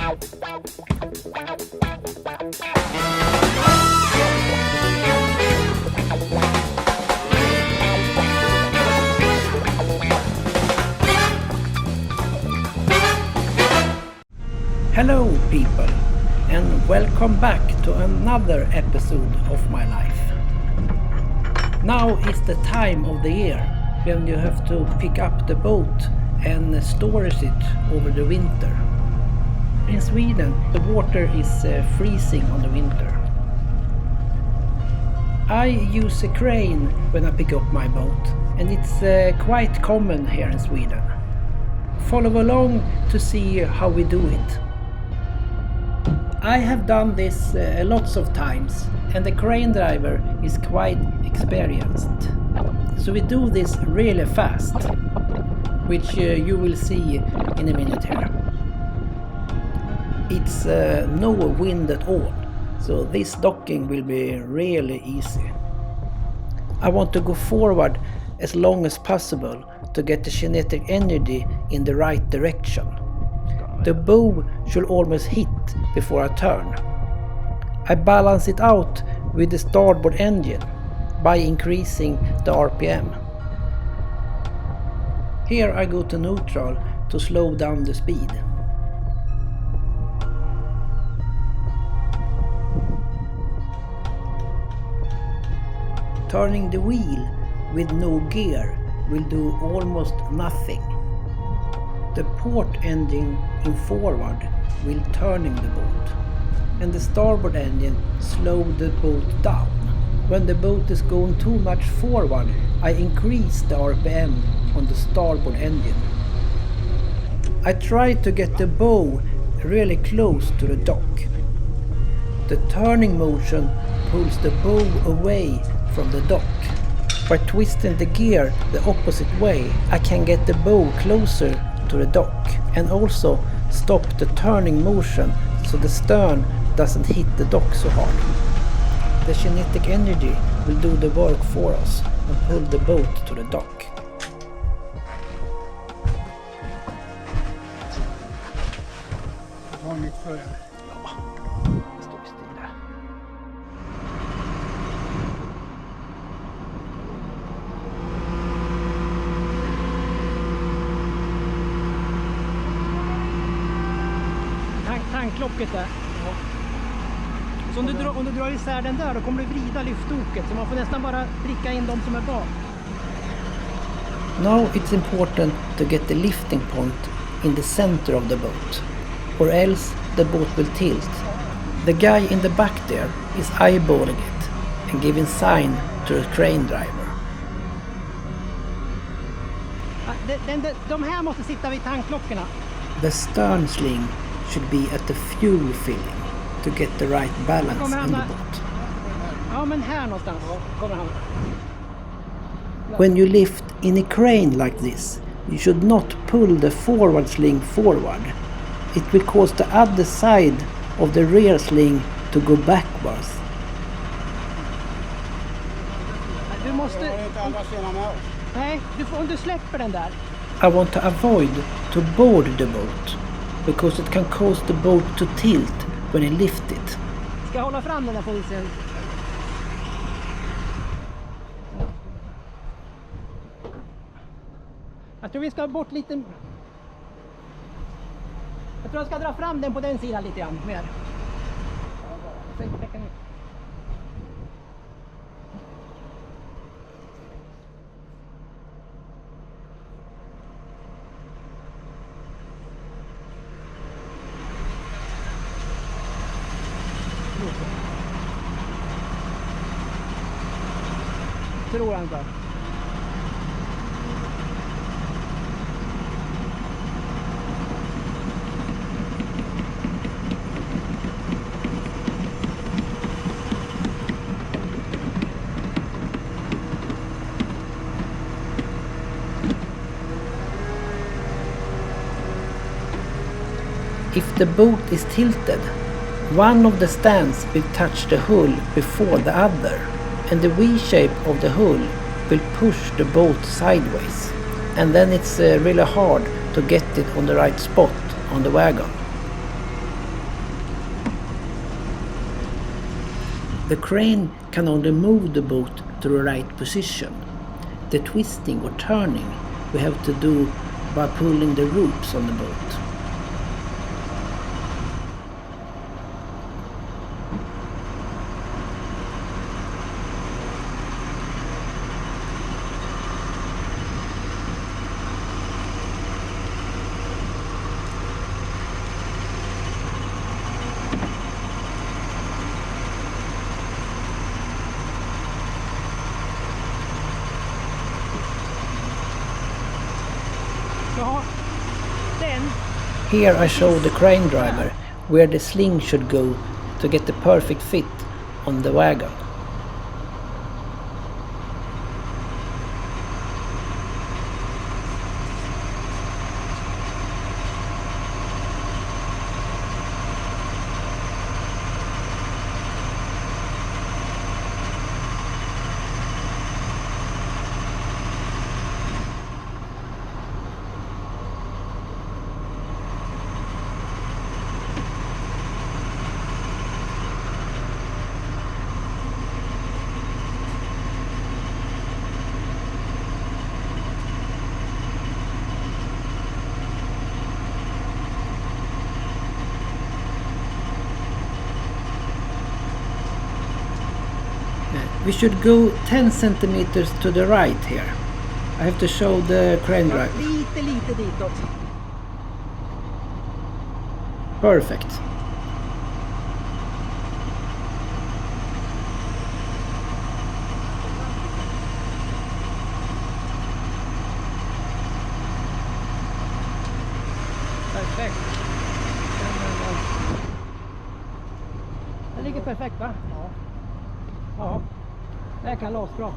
Hello people, and welcome back to another episode of my life. Now is the time of the year when you have to pick up the boat and store it over the winter. In Sweden, the water is freezing on the winter. I use a crane when I pick up my boat, and it's quite common here in Sweden. Follow along to see how we do it. I have done this lots of times, and the crane driver is quite experienced. So we do this really fast, which you will see in a minute here. It's no wind at all, so this docking will be really easy. I want to go forward as long as possible to get the kinetic energy in the right direction. The bow should almost hit before I turn. I balance it out with the starboard engine by increasing the RPM. Here I go to neutral to slow down the speed. Turning the wheel with no gear will do almost nothing. The port engine in forward will turning the boat, and the starboard engine slow the boat down. When the boat is going too much forward, I increase the RPM on the starboard engine. I try to get the bow really close to the dock. The turning motion pulls the bow away from the dock. By twisting the gear the opposite way, I can get the bow closer to the dock and also stop the turning motion so the stern doesn't hit the dock so hard. The kinetic energy will do the work for us and pull the boat to the dock. Tanklocket där. Ja. Så om du drar isär den där, då kommer du vrida lyftoket, så man får nästan bara pricka in de som är bak. Now it's important to get the lifting point in the center of the boat, or else the boat will tilt. The guy in the back there is eyeballing it and giving sign to the crane driver. De här måste sitta vid tankklockorna. The stern sling should be at the fuel filling to get the right balance in the boat. Ja, men här någonstans kommer han. When you lift in a crane like this, you should not pull the forward sling forward. It will cause the other side of the rear sling to go backwards. Du måste... Nej, om du släpper den där. I want to avoid to board the boat, because it can cause the boat to tilt when you lift it. Ska jag hålla fram den där polisen? Jag tror vi ska bort lite... Jag tror jag ska dra fram den på den sidan lite grann mer. Tror han bara. If the boat is tilted, one of the stands will touch the hull before the other, and the V-shape of the hull will push the boat sideways, and then it's really hard to get it on the right spot on the wagon. The crane can only move the boat to the right position. The twisting or turning we have to do by pulling the ropes on the boat. Here I show the crane driver where the sling should go to get the perfect fit on the wagon. We should go 10 centimeters to the right here. I have to show the crane driver. Lite ditåt. Perfect. Perfekt. Det ligger perfekt, va? Ja. Ja. Det kan låta bra.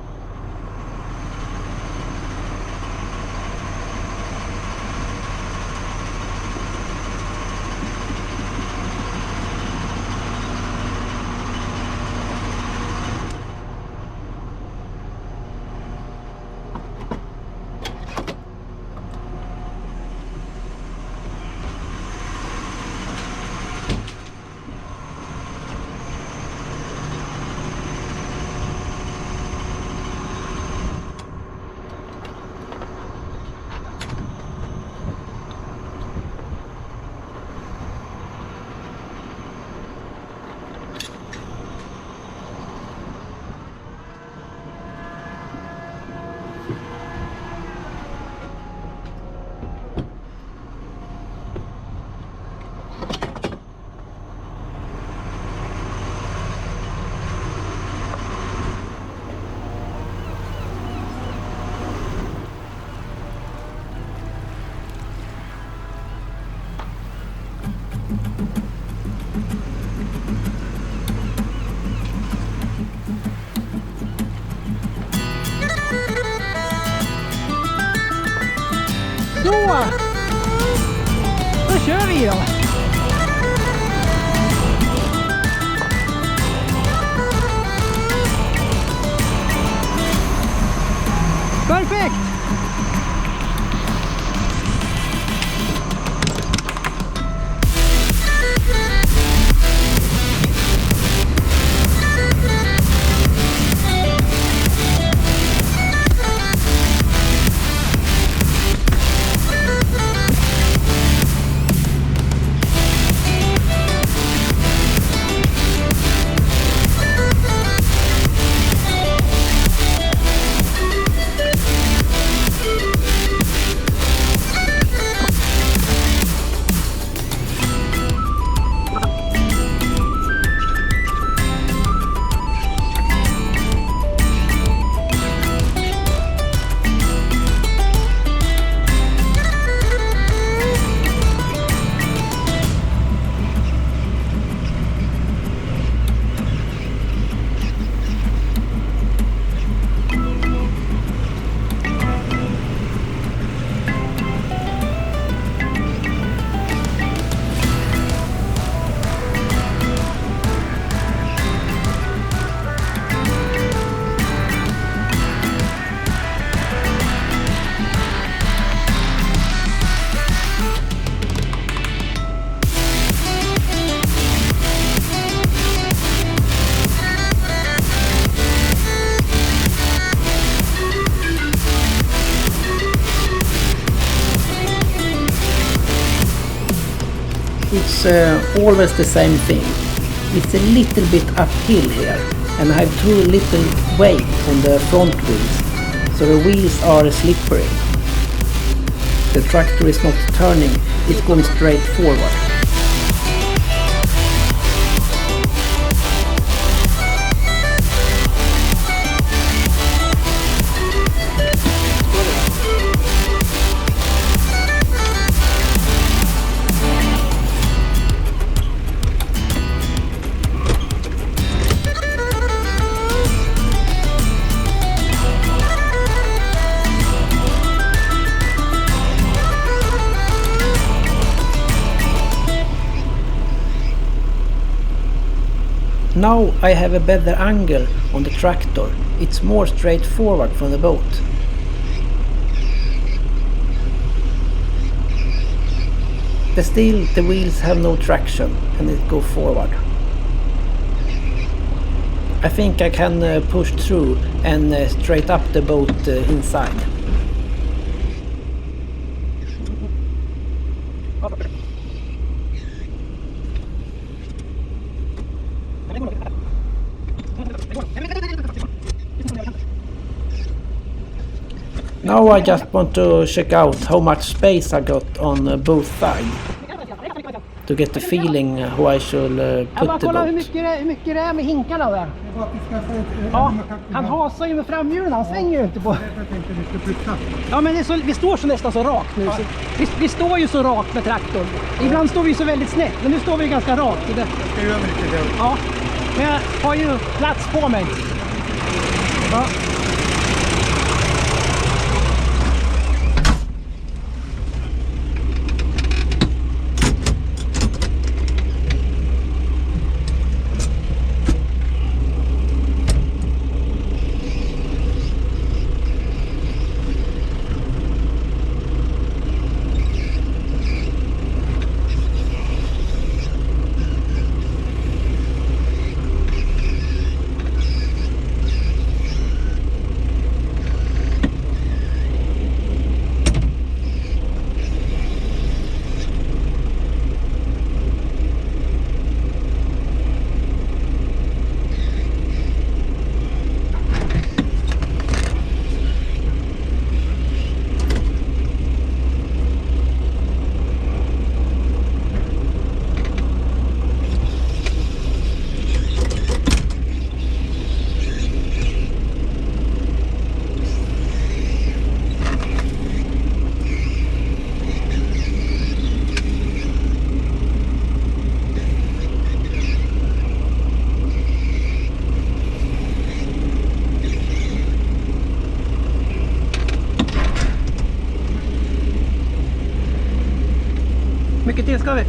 Då kör vi då! Perfekt! It's always the same thing. It's a little bit uphill here and I have too little weight on the front wheels, so the wheels are slippery. The tractor is not turning, it's going straight forward. Now I have a better angle on the tractor. It's more straightforward from the boat. But still the wheels have no traction and it go forward. I think I can push through and straight up the boat inside. Now I just want to check out how much space I got on both sides. To get the feeling how I should put the boat. Hur mycket det är med hinkarna där. Ja, han hasar ju med framhjulen, han svänger ju inte på. Ja, men det är så, vi står så nästan så rakt nu. Så vi står ju så rakt med traktorn. Ibland står vi så väldigt snett, men nu står vi ganska rakt. Jag ska göra mycket det. Ja, men jag har ju plats på mig. Ja. Mycket till ska vi?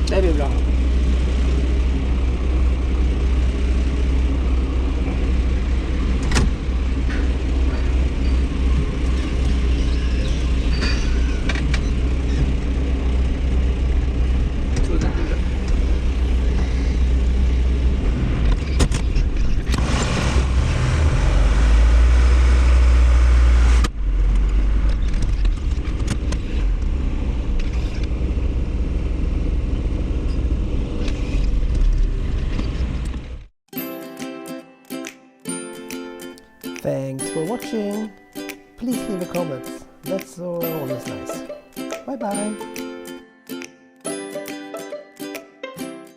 Det blir bra. Thanks for watching. Please leave a comment. That's always nice. Bye bye.